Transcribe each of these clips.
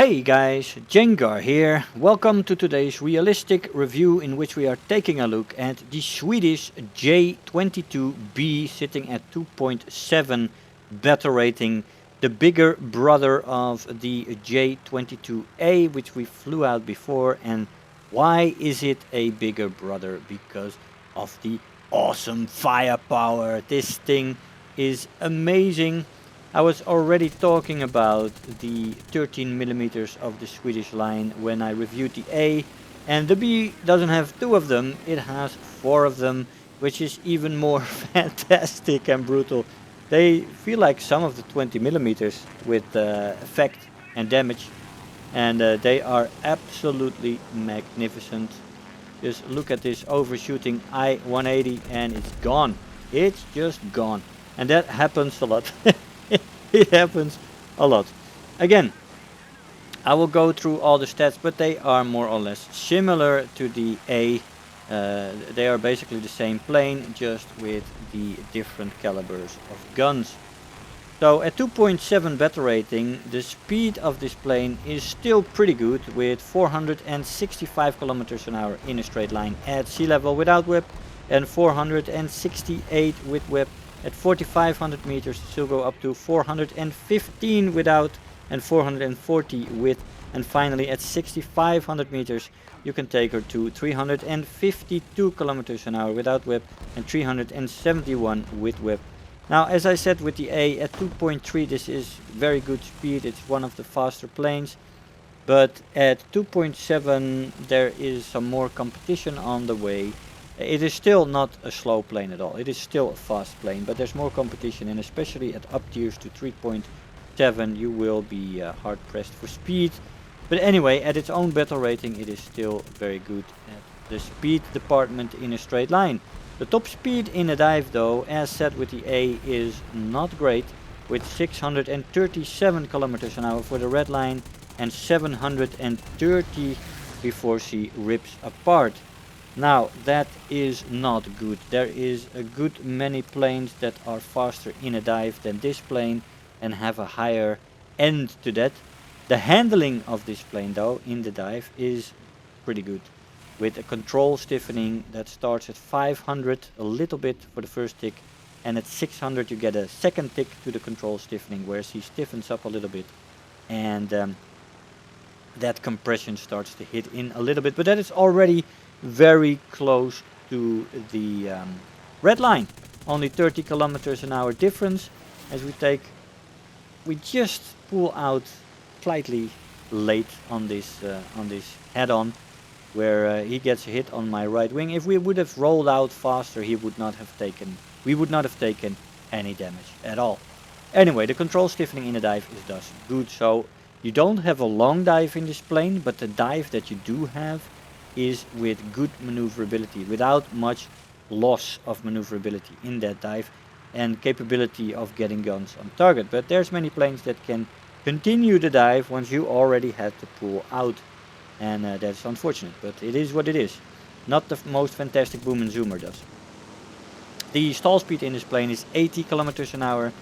Hey guys, Jengar here. Welcome to today's realistic review in which we are taking a look at the Swedish J22B sitting at 2.7 battle rating, the bigger brother of the J22A which we flew out before. And why is it a bigger brother? Because of the awesome firepower. This thing is amazing. I was already talking about the 13 millimeters of the Swedish line when I reviewed the A, and the B doesn't have two of them, it has four of them, which is even more fantastic and brutal. They feel like some of the 20 millimeters with effect and damage, and they are absolutely magnificent. Just look at this overshooting I-180 and it's gone. It's just gone. And that happens a lot. It happens a lot. Again, I will go through all the stats, but they are more or less similar to the A. They are basically the same plane, just with the different calibers of guns. So at 2.7 battle rating, the speed of this plane is still pretty good, with 465 kilometers an hour in a straight line at sea level without whip, and 468 with whip. At 4,500 meters it still go up to 415 without and 440 with, and finally at 6,500 meters you can take her to 352 kilometers an hour without whip and 371 with whip. Now, as I said with the A, at 2.3 this is very good speed, it's one of the faster planes, but at 2.7 there is some more competition on the way. It is still not a slow plane at all. It is still a fast plane, but there's more competition, and especially at up tiers to 3.7 you will be hard pressed for speed. But anyway, at its own battle rating it is still very good at the speed department in a straight line. The top speed in a dive though, as said with the A, is not great, with 637 kilometers an hour for the red line and 730 before she rips apart. Now, that is not good. There is a good many planes that are faster in a dive than this plane and have a higher end to that. The handling of this plane though in the dive is pretty good, with a control stiffening that starts at 500, a little bit for the first tick, and at 600 you get a second tick to the control stiffening, where she stiffens up a little bit, and that compression starts to hit in a little bit, but that is already very close to the red line. Only 30 kilometers an hour difference. As we just pull out slightly late on this head-on, where he gets a hit on my right wing. If we would have rolled out faster, we would not have taken any damage at all. Anyway, the control stiffening in a dive is thus good. So you don't have a long dive in this plane, but the dive that you do have is with good maneuverability, without much loss of maneuverability in that dive, and capability of getting guns on target. But there's many planes that can continue the dive once you already had to pull out, and that's unfortunate, but it is what it is. Not the most fantastic boom and zoomer does. The stall speed in this plane is 80 kilometers an hour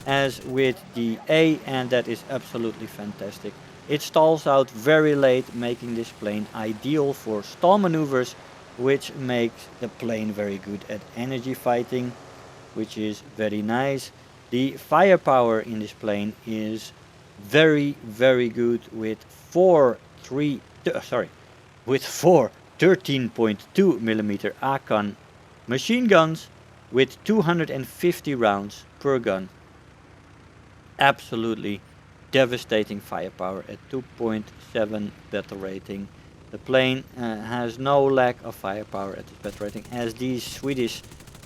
as with the A, and that is absolutely fantastic. It stalls out very late, making this plane ideal for stall maneuvers, which makes the plane very good at energy fighting, which is very nice. The firepower in this plane is very, very good, with four 13.2 millimeter Akan machine guns with 250 rounds per gun. Absolutely devastating firepower at 2.7 battle rating. The plane has no lack of firepower at this battle rating, as these Swedish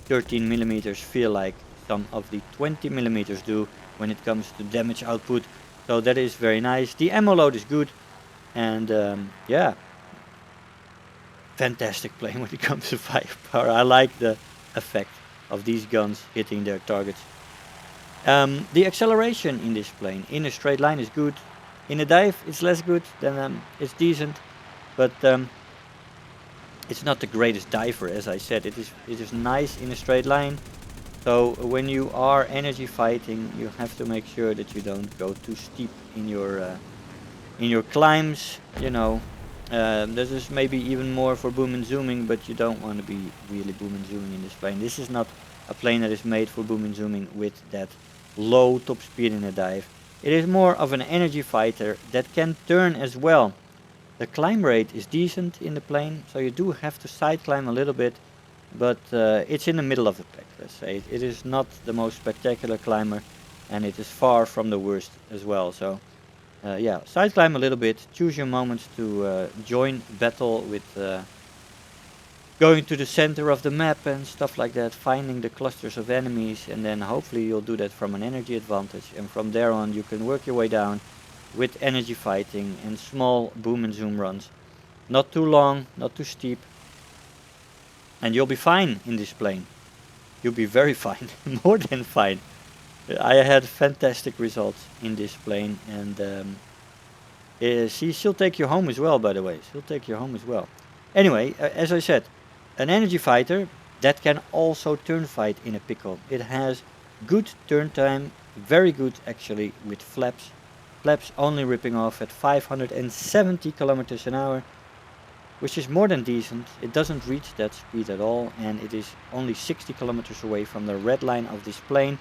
13 millimeters feel like some of the 20 millimeters do when it comes to damage output. So that is very nice. The ammo load is good, and yeah, fantastic plane when it comes to firepower. I like the effect of these guns hitting their targets. The acceleration in this plane in a straight line is good. In a dive it's less good, then it's decent, but it's not the greatest diver, as I said. It is nice in a straight line. So when you are energy fighting, you have to make sure that you don't go too steep in your In your climbs, you know, this is maybe even more for boom and zooming, but you don't want to be really boom and zooming in this plane. This is not a plane that is made for boom and zooming with that low top speed in a dive. It is more of an energy fighter that can turn as well. The climb rate is decent in the plane, so you do have to side climb a little bit, but it's in the middle of the pack, let's say. It is not the most spectacular climber, and it is far from the worst as well. So yeah, side climb a little bit, choose your moments to join battle with going to the center of the map and stuff like that, finding the clusters of enemies, and then hopefully you'll do that from an energy advantage, and from there on you can work your way down with energy fighting and small boom and zoom runs. Not too long, not too steep, and you'll be fine in this plane. You'll be very fine, more than fine. I had fantastic results in this plane, and she'll take you home as well, by the way. She'll take you home as well. Anyway, as I said, an energy fighter that can also turn fight in a pickle. It has good turn time, very good actually with flaps. Flaps only ripping off at 570 kilometers an hour, which is more than decent. It doesn't reach that speed at all, and it is only 60 kilometers away from the red line of this plane.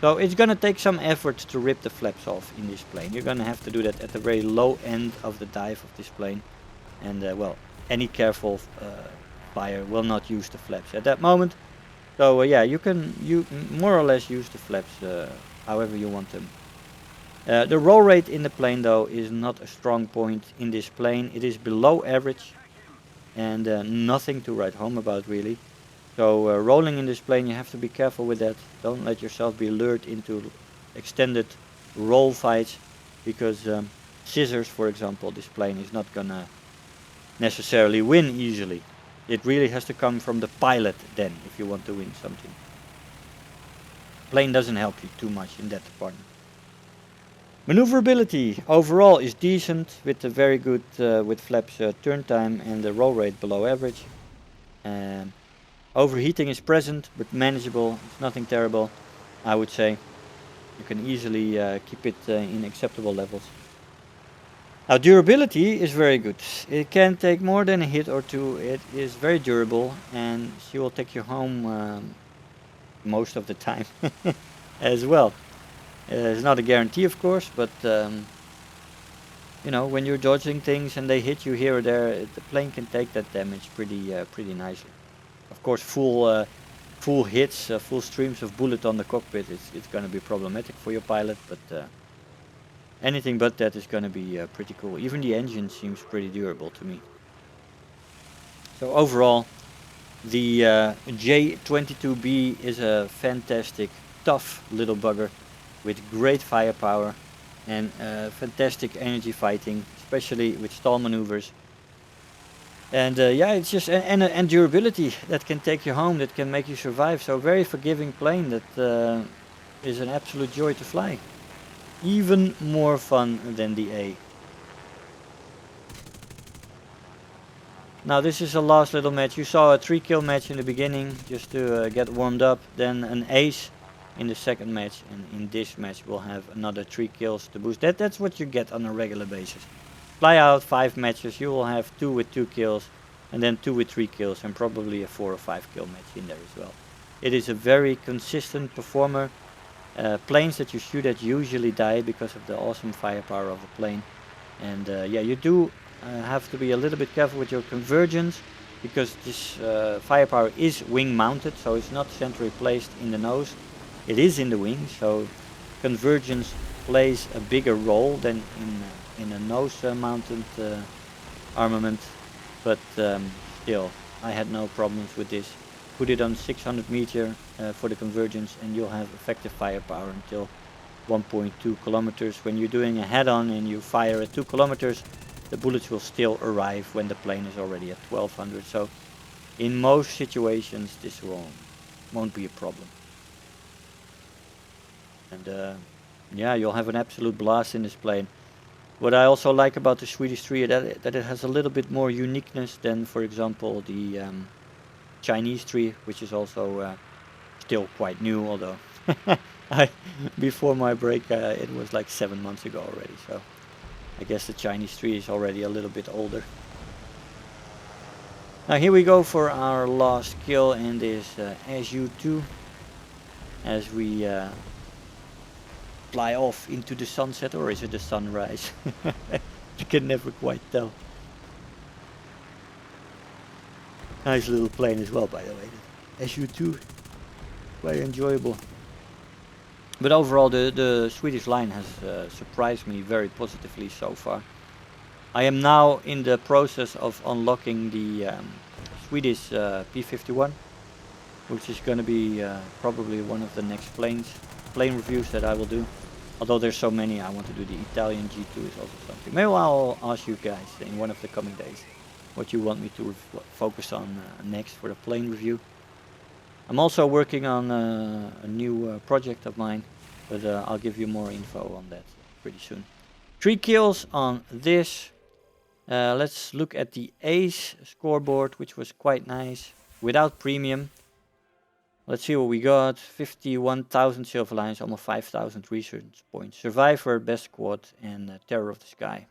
So it's gonna take some effort to rip the flaps off in this plane. You're gonna have to do that at the very low end of the dive of this plane, and well, any careful fire will not use the flaps at that moment. So yeah, you more or less use the flaps however you want them. The roll rate in the plane though is not a strong point in this plane. It is below average, and nothing to write home about really. So rolling in this plane, you have to be careful with that. Don't let yourself be lured into extended roll fights, because scissors, for example, this plane is not gonna necessarily win easily. It really has to come from the pilot then, if you want to win something. Plane doesn't help you too much in that department. Maneuverability overall is decent, with a very good with flaps turn time and the roll rate below average. Overheating is present, but manageable. It's nothing terrible, I would say. You can easily keep it in acceptable levels. Now, durability is very good. It can take more than a hit or two. It is very durable, and she will take you home most of the time as well. It's not a guarantee, of course, but you know, when you're dodging things and they hit you here or there, the plane can take that damage pretty nicely. Of course, full hits, full streams of bullet on the cockpit, it's going to be problematic for your pilot, but anything but that is going to be pretty cool. Even the engine seems pretty durable to me. So overall, the J22B is a fantastic, tough little bugger with great firepower and fantastic energy fighting, especially with stall maneuvers. And yeah, it's just and durability that can take you home, that can make you survive. So very forgiving plane that is an absolute joy to fly. Even more fun than the A. Now this is a last little match. You saw a 3-kill match in the beginning just to get warmed up. Then an ace in the second match, and in this match we'll have another 3 kills to boost. That's what you get on a regular basis. Fly out 5 matches, you will have 2 with 2 kills, and then 2 with 3 kills, and probably a 4 or 5 kill match in there as well. It is a very consistent performer. Planes that you shoot at usually die because of the awesome firepower of the plane. And yeah, you do have to be a little bit careful with your convergence, because this firepower is wing mounted, so it's not centrally placed in the nose. It is in the wing, so convergence plays a bigger role than in a nose mounted armament. But still, I had no problems with this. Put it on 600 meter for the convergence, and you'll have effective firepower until 1.2 kilometers. When you're doing a head-on and you fire at 2 kilometers, the bullets will still arrive when the plane is already at 1200. So in most situations this won't be a problem. And yeah, you'll have an absolute blast in this plane. What I also like about the Swedish 3 is that it has a little bit more uniqueness than, for example, the Chinese 3, which is also still quite new, although before my break it was like 7 months ago already. So I guess the Chinese tree is already a little bit older. Now here we go for our last kill in this SU2 as we fly off into the sunset, or is it the sunrise? You can never quite tell. Nice little plane as well, by the way. The SU2, very enjoyable. But overall the Swedish line has surprised me very positively so far. I am now in the process of unlocking the Swedish P51, which is going to be probably one of the next plane reviews that I will do. Although there's so many, I want to do the Italian G2 is also something. Maybe I'll ask you guys in one of the coming days what you want me to focus on next for the plane review. I'm also working on a new project of mine, but I'll give you more info on that pretty soon. 3 kills on this. Let's look at the Ace scoreboard, which was quite nice, without premium. Let's see what we got. 51,000 silver lines, almost 5,000 research points. Survivor, best squad, and Terror of the Sky.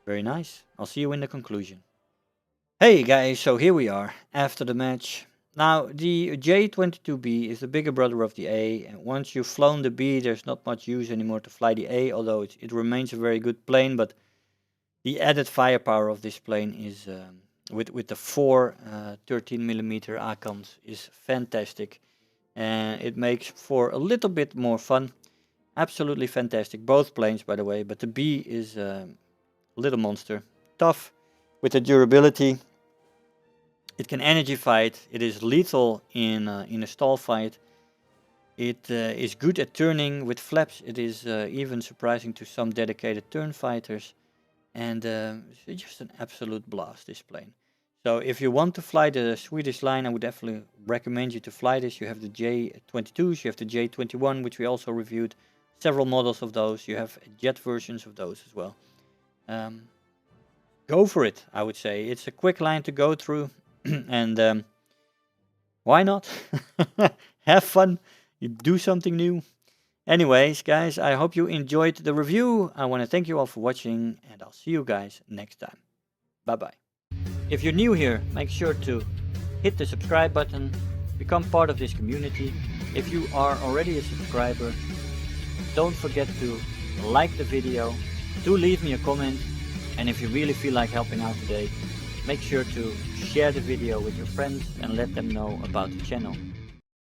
Very nice. I'll see you in the conclusion. Hey guys, so here we are after the match. Now the J22B is the bigger brother of the A, and once you've flown the B, there's not much use anymore to fly the A, although it remains a very good plane. But the added firepower of this plane is with the 4 13mm ACAMs is fantastic, and it makes for a little bit more fun. Absolutely fantastic, both planes by the way, but the B is a little monster. Tough with the durability. It can energy fight. It is lethal in a stall fight. It is good at turning with flaps. It is even surprising to some dedicated turn fighters. And it's just an absolute blast, this plane. So if you want to fly the Swedish line, I would definitely recommend you to fly this. You have the J22s, you have the J21, which we also reviewed. Several models of those. You have jet versions of those as well. Go for it, I would say. It's a quick line to go through. And why not? Have fun. You do something new. Anyways, guys, I hope you enjoyed the review. I want to thank you all for watching, and I'll see you guys next time. Bye-bye. If you're new here, make sure to hit the subscribe button, become part of this community. If you are already a subscriber, don't forget to like the video, do leave me a comment, and if you really feel like helping out today, make sure to share the video with your friends and let them know about the channel.